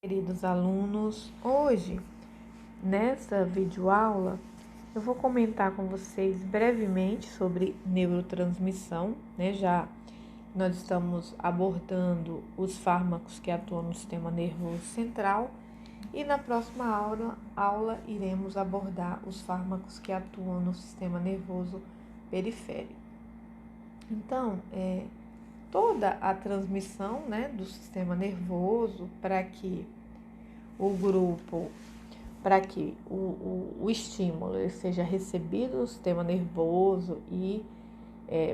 Queridos alunos, hoje, nessa videoaula, eu vou comentar com vocês brevemente sobre neurotransmissão, Já nós estamos abordando os fármacos que atuam no sistema nervoso central e na próxima aula iremos abordar os fármacos que atuam no sistema nervoso periférico. Então, toda a transmissão, do sistema nervoso para que o estímulo ele seja recebido no sistema nervoso e,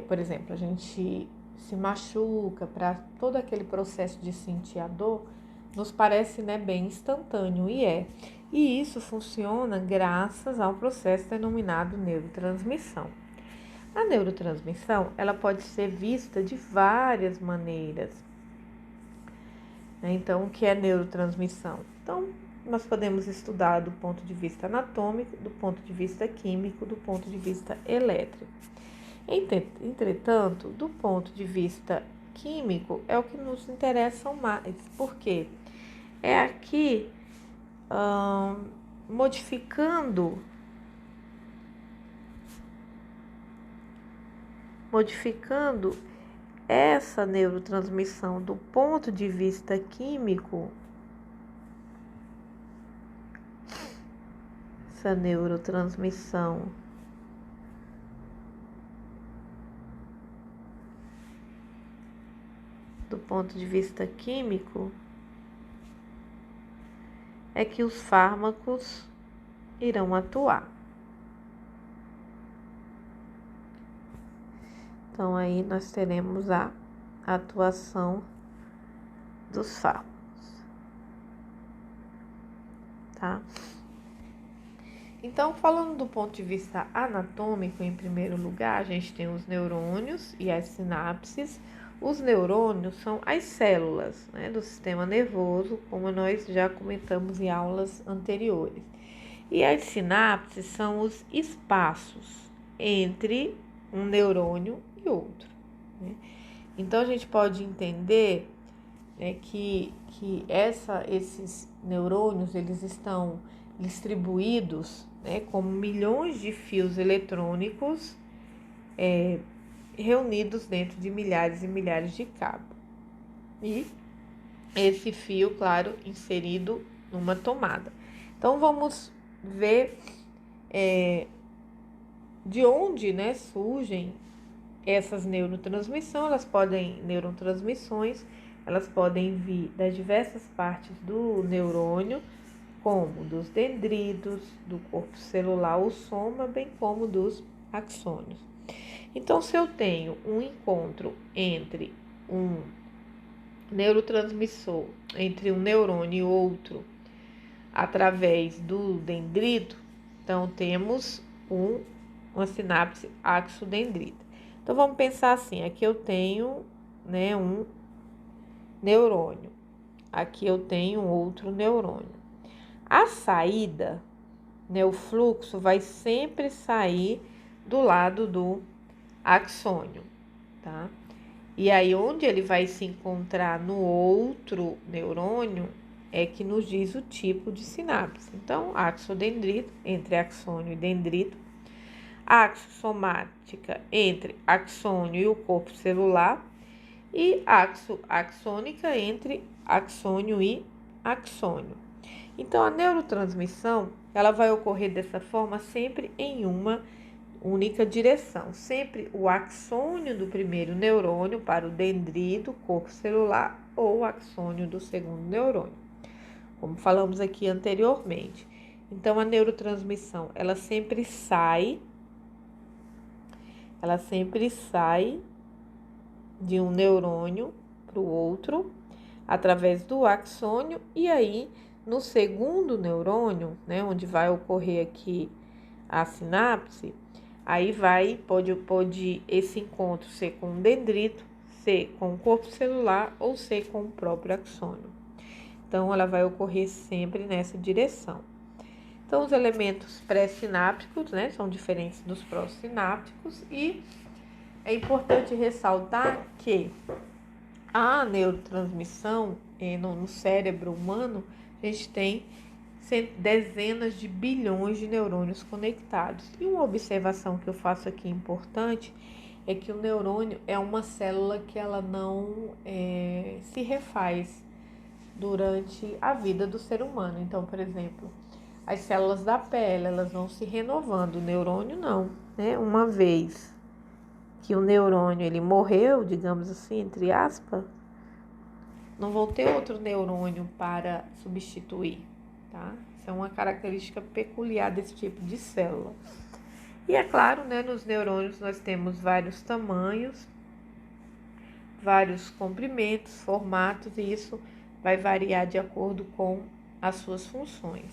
por exemplo, a gente se machuca, para todo aquele processo de sentir a dor, nos parece bem instantâneo e isso funciona graças ao processo denominado neurotransmissão. A neurotransmissão, ela pode ser vista de várias maneiras. Então, o que é neurotransmissão? Então, nós podemos estudar do ponto de vista anatômico, do ponto de vista químico, do ponto de vista elétrico. Entretanto, do ponto de vista químico, é o que nos interessa mais, porque é aqui modificando essa neurotransmissão do ponto de vista químico, essa neurotransmissão do ponto de vista químico, é que os fármacos irão atuar. Então, aí nós teremos a atuação dos fármacos, tá? Então, falando do ponto de vista anatômico, em primeiro lugar, a gente tem os neurônios e as sinapses. Os neurônios são as células, do sistema nervoso, como nós já comentamos em aulas anteriores. E as sinapses são os espaços entre um neurônio e outro. Então, a gente pode entender que esses neurônios eles estão distribuídos como milhões de fios eletrônicos reunidos dentro de milhares e milhares de cabos. E esse fio, claro, inserido numa tomada. Então, vamos ver de onde surgem essas neurotransmissões, elas podem vir das diversas partes do neurônio, como dos dendritos, do corpo celular ou soma, bem como dos axônios. Então, se eu tenho um encontro entre um neurotransmissor, entre um neurônio e outro, através do dendrito, então temos uma sinapse axodendrita. Então, vamos pensar assim, aqui eu tenho um neurônio, aqui eu tenho outro neurônio. A saída, o fluxo vai sempre sair do lado do axônio, tá? E aí, onde ele vai se encontrar no outro neurônio é que nos diz o tipo de sinapse. Então, axodendrito, entre axônio e dendrito. Axosomática, entre axônio e o corpo celular. E axônica, entre axônio e axônio. Então, a neurotransmissão, ela vai ocorrer dessa forma sempre em uma única direção. Sempre o axônio do primeiro neurônio para o dendrito, corpo celular, ou o axônio do segundo neurônio, como falamos aqui anteriormente. Então, a neurotransmissão, ela sempre sai de um neurônio para o outro, através do axônio, e aí, no segundo neurônio, onde vai ocorrer aqui a sinapse, aí pode esse encontro ser com o dendrito, ser com o corpo celular ou ser com o próprio axônio. Então, ela vai ocorrer sempre nessa direção. Então, os elementos pré-sinápticos, são diferentes dos pró-sinápticos e é importante ressaltar que a neurotransmissão, no cérebro humano, a gente tem dezenas de bilhões de neurônios conectados. E uma observação que eu faço aqui importante é que o neurônio é uma célula que ela não se refaz durante a vida do ser humano. Então, por exemplo, as células da pele, elas vão se renovando, o neurônio não, né? Uma vez que o neurônio ele morreu, digamos assim, entre aspas, não vão ter outro neurônio para substituir, tá? Isso é uma característica peculiar desse tipo de célula. E é claro, né, nos neurônios nós temos vários tamanhos, vários comprimentos, formatos, e isso vai variar de acordo com as suas funções.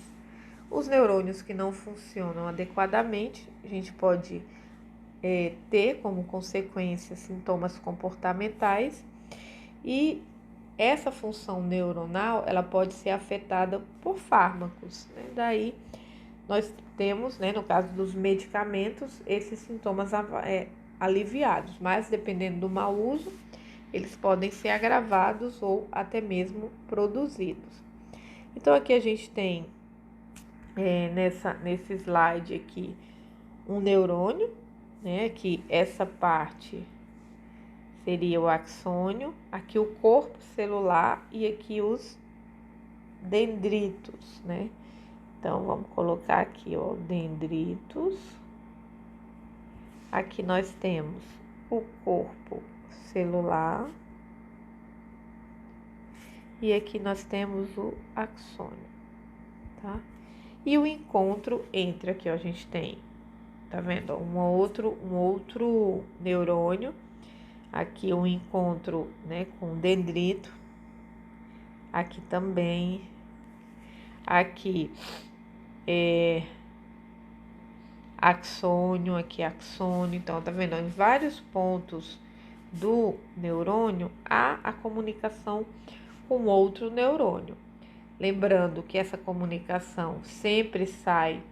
Os neurônios que não funcionam adequadamente, a gente pode ter como consequência sintomas comportamentais, e essa função neuronal ela pode ser afetada por fármacos, né? Daí nós temos, né, no caso dos medicamentos, esses sintomas aliviados, mas dependendo do mau uso, eles podem ser agravados ou até mesmo produzidos. Então aqui a gente tem nesse slide aqui um neurônio, né? Que essa parte seria o axônio, aqui o corpo celular e aqui os dendritos, né? Então vamos colocar aqui, ó, dendritos. Aqui nós temos o corpo celular e aqui nós temos o axônio, tá? E o encontro entre aqui, ó, a gente tem, tá vendo? Um outro neurônio, aqui um encontro, né, com dendrito, aqui também, aqui axônio, aqui axônio. Então, tá vendo? Em vários pontos do neurônio há a comunicação com outro neurônio. Lembrando que essa comunicação sempre sai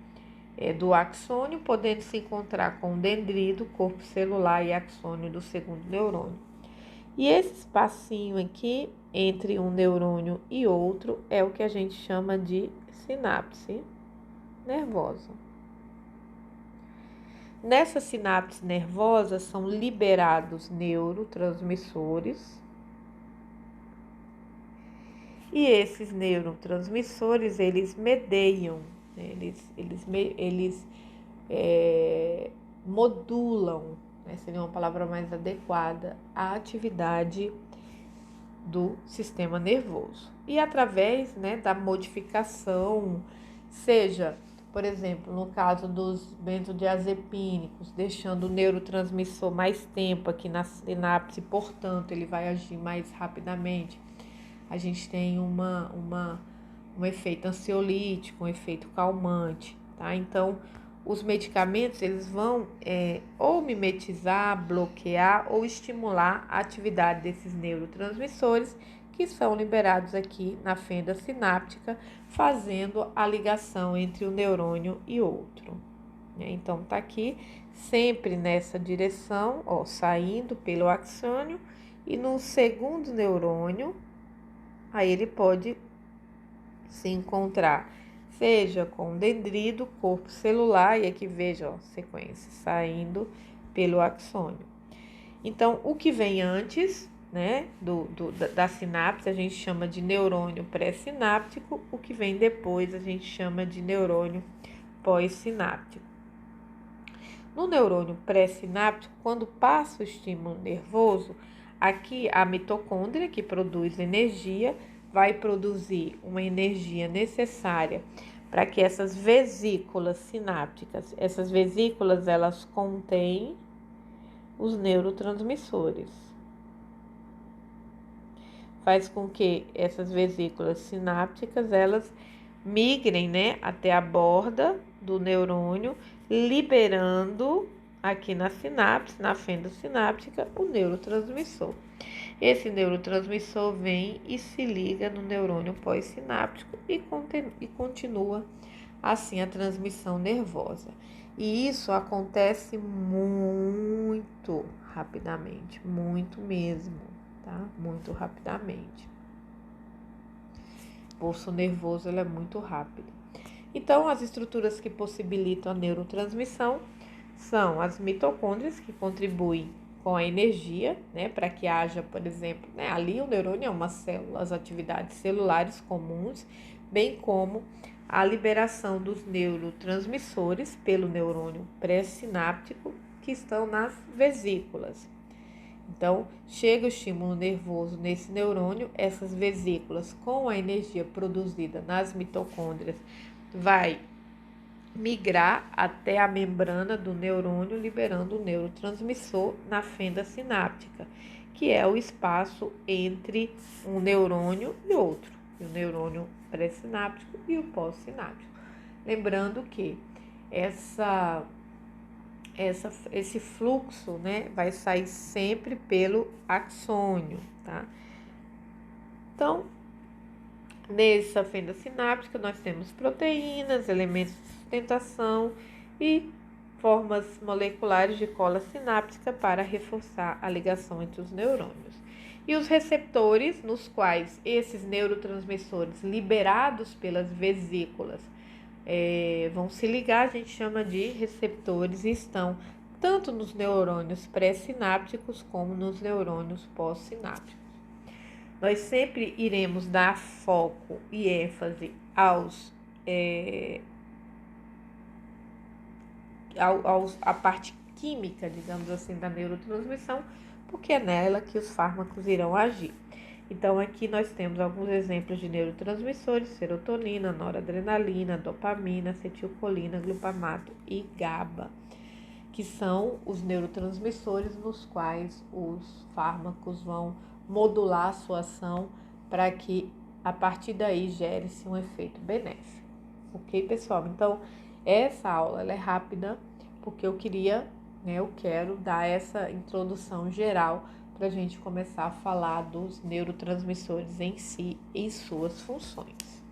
do axônio, podendo se encontrar com o dendrito, corpo celular e axônio do segundo neurônio. E esse espacinho aqui entre um neurônio e outro é o que a gente chama de sinapse nervosa. Nessa sinapse nervosa são liberados neurotransmissores. E esses neurotransmissores, eles medeiam, né? eles modulam, né? Seria uma palavra mais adequada, a atividade do sistema nervoso. E através, né, da modificação, seja, por exemplo, no caso dos benzodiazepínicos, deixando o neurotransmissor mais tempo aqui na sinapse, portanto, ele vai agir mais rapidamente. A gente tem um efeito ansiolítico, um efeito calmante, tá? Então, os medicamentos, eles vão ou mimetizar, bloquear ou estimular a atividade desses neurotransmissores que são liberados aqui na fenda sináptica, fazendo a ligação entre um neurônio e outro. Então, tá aqui sempre nessa direção, ó, saindo pelo axônio, e no segundo neurônio, aí ele pode se encontrar, seja com dendrito, corpo celular, e aqui veja, ó, sequência, saindo pelo axônio. Então, o que vem antes, né, da sinapse, a gente chama de neurônio pré-sináptico, o que vem depois a gente chama de neurônio pós-sináptico. No neurônio pré-sináptico, quando passa o estímulo nervoso, aqui a mitocôndria, que produz energia, vai produzir uma energia necessária para que essas vesículas sinápticas, essas vesículas, elas contêm os neurotransmissores. Faz com que essas vesículas sinápticas, elas migrem, né, até a borda do neurônio, liberando aqui na sinapse, na fenda sináptica, o neurotransmissor. Esse neurotransmissor vem e se liga no neurônio pós-sináptico e continua assim a transmissão nervosa. E isso acontece muito rapidamente, muito mesmo, tá? Muito rapidamente. impulso nervoso ele é muito rápido. Então, as estruturas que possibilitam a neurotransmissão são as mitocôndrias, que contribuem com a energia, né, para que haja, por exemplo, né, ali o neurônio é uma célula, as atividades celulares comuns, bem como a liberação dos neurotransmissores pelo neurônio pré-sináptico, que estão nas vesículas. Então, chega o estímulo nervoso nesse neurônio, essas vesículas, com a energia produzida nas mitocôndrias, vai migrar até a membrana do neurônio, liberando o neurotransmissor na fenda sináptica, que é o espaço entre um neurônio e outro, o neurônio pré-sináptico e o pós-sináptico. Lembrando que esse fluxo, né, vai sair sempre pelo axônio, tá? Então, nessa fenda sináptica, nós temos proteínas, elementos de sustentação e formas moleculares de cola sináptica para reforçar a ligação entre os neurônios. E os receptores, nos quais esses neurotransmissores liberados pelas vesículas vão se ligar, a gente chama de receptores, e estão tanto nos neurônios pré-sinápticos como nos neurônios pós-sinápticos. Nós sempre iremos dar foco e ênfase à parte química, digamos assim, da neurotransmissão, porque é nela que os fármacos irão agir. Então, aqui nós temos alguns exemplos de neurotransmissores: serotonina, noradrenalina, dopamina, acetilcolina, glutamato e GABA, que são os neurotransmissores nos quais os fármacos vão modular a sua ação para que a partir daí gere-se um efeito benéfico. Ok, pessoal? Então, essa aula ela é rápida porque eu quero dar essa introdução geral para a gente começar a falar dos neurotransmissores em si e suas funções.